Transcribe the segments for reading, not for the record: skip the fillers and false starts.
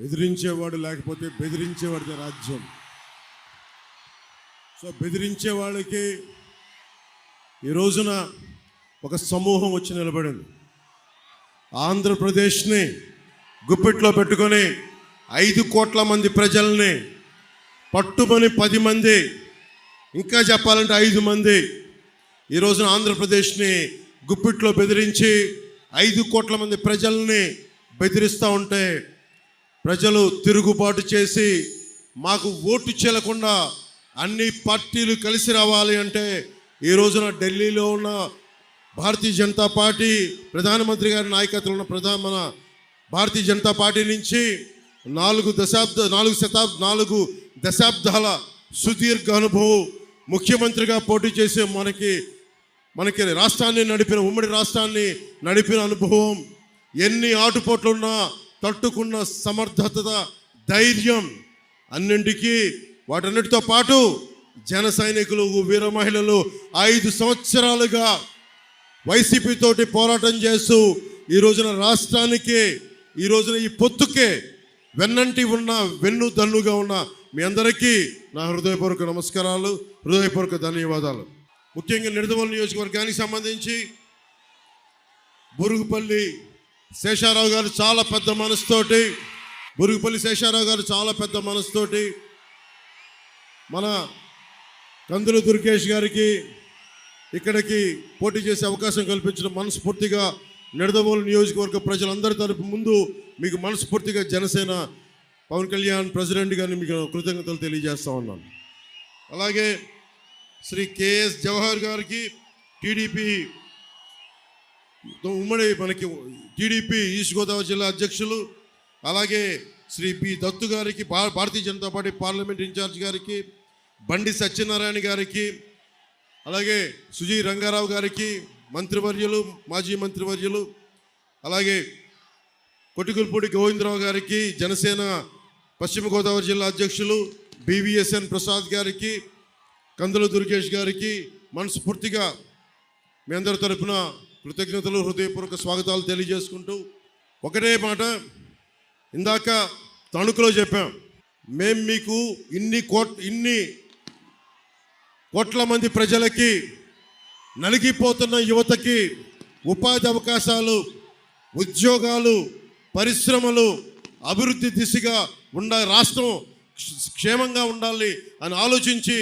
ఎదిరించేవాడు లేకపోతే బెదిరించేవాడిది రాజ్యం. సో బెదిరించే వాళ్ళకి ఈ రోజున ఒక సమూహం వచ్చి నిలబడింది. ఆంధ్రప్రదేశ్ని గుప్పెట్లో పెట్టుకొని 5 కోట్ల మంది ప్రజల్ని పట్టుమని 10 మంది, ఇంకా చెప్పాలంటే 5 మంది ఈ రోజున ఆంధ్రప్రదేశ్ని గుప్పిట్లో బెదిరించి 5 కోట్ల మంది ప్రజల్ని బెదిరిస్తూ ఉంటే ప్రజలు తిరుగుబాటు చేసి మాకు ఓటు చెల్లకుండా అన్ని పార్టీలు కలిసి రావాలి అంటే ఈ రోజున ఢిల్లీలో ఉన్న భారతీయ జనతా పార్టీ ప్రధానమంత్రి గారి నాయకత్వంలో ఉన్న మన భారతీయ జనతా పార్టీ నుంచి 4 దశాబ్దాల సుదీర్ఘ అనుభవం ముఖ్యమంత్రిగా పోటీ చేసే మనకి రాష్ట్రాన్ని నడిపిన, ఉమ్మడి రాష్ట్రాన్ని నడిపిన అనుభవం, ఎన్ని ఆటుపోట్లున్నా తట్టుకున్న సమర్థత, ధైర్యం, అన్నింటికీ వాటన్నిటితో పాటు జన సైనికులు, వీర మహిళలు 5 సంవత్సరాలుగా వైసీపీ తోటి పోరాటం చేస్తూ ఈ రోజున రాష్ట్రానికి, ఈ రోజున ఈ పొత్తుకే వెన్నంటి ఉన్న, వెన్నుదన్నుగా ఉన్న మీ అందరికీ నా హృదయపూర్వక నమస్కారాలు, హృదయపూర్వక ధన్యవాదాలు. ముఖ్యంగా నిడదవోలు నియోజకవర్గానికి సంబంధించి బురుగుపల్లి శేషారావు గారు చాలా పెద్ద మనసుతోటి, మన కందుల దుర్గేష్ గారికి ఇక్కడికి పోటీ చేసే అవకాశం కల్పించిన మనస్ఫూర్తిగా నిడదవోలు నియోజకవర్గ ప్రజలందరి తరపు ముందు మీకు మనస్ఫూర్తిగా జనసేన పవన్ కళ్యాణ్ ప్రెసిడెంట్ గారిని మీకు కృతజ్ఞతలు తెలియజేస్తా ఉన్నాను. అలాగే శ్రీ కేఎస్ జవహర్ గారికి టీడీపీ ఉమ్మడి టీడీపీ ఈస్ట్ గోదావరి జిల్లా అధ్యక్షులు, అలాగే శ్రీ పి దత్తు గారికి Bharatiya Janata party parliament incharge గారికి, బండి సత్యనారాయణ గారికి, అలాగే సుజీ రంగారావు గారికి మంత్రివర్యులు, మాజీ మంత్రివర్యులు, అలాగే కొట్టిగుల్పూడి గోవిందరావు గారికి జనసేన పశ్చిమ గోదావరి జిల్లా అధ్యక్షులు, బివిఎస్ఎన్ ప్రసాద్ గారికి, కందుల దుర్గేష్ గారికి మనస్ఫూర్తిగా మీ అందరి తరపున కృతజ్ఞతలు, హృదయపూర్వక స్వాగతాలు తెలియజేసుకుంటూ ఒకటే మాట ఇందాక తణుకులో చెప్పాం, మేము మీకు ఇన్ని కోట్ల మంది ప్రజలకి, నలిగిపోతున్న యువతకి ఉపాధి అవకాశాలు, ఉద్యోగాలు, పరిశ్రమలు, అభివృద్ధి దిశగా రాష్ట్రం క్షేమంగా ఉండాలి అని ఆలోచించి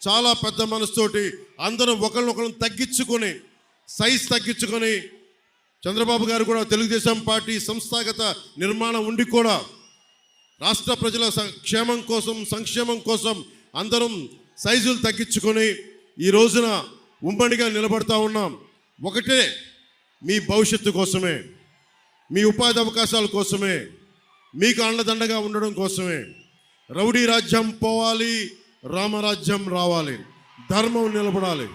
చాలా పెద్ద మనసుతోటి అందరం ఒకరినొకరు తగ్గించుకొని, సైజ్ తగ్గించుకొని, చంద్రబాబు గారు కూడా తెలుగుదేశం పార్టీ సంస్థాగత నిర్మాణం ఉండి కూడా రాష్ట్ర ప్రజల క్షేమం కోసం, సంక్షేమం కోసం అందరం సైజులు తగ్గించుకొని ఈ రోజున ఉమ్మడిగా నిలబడతా ఉన్నాం. ఒకటే, మీ భవిష్యత్తు కోసమే, మీ ఉపాధి అవకాశాల కోసమే, మీకు అండదండగా ఉండడం కోసమే. రౌడీ రాజ్యం పోవాలి, రామరాజ్యం రావాలి, ధర్మం నిలబడాలి.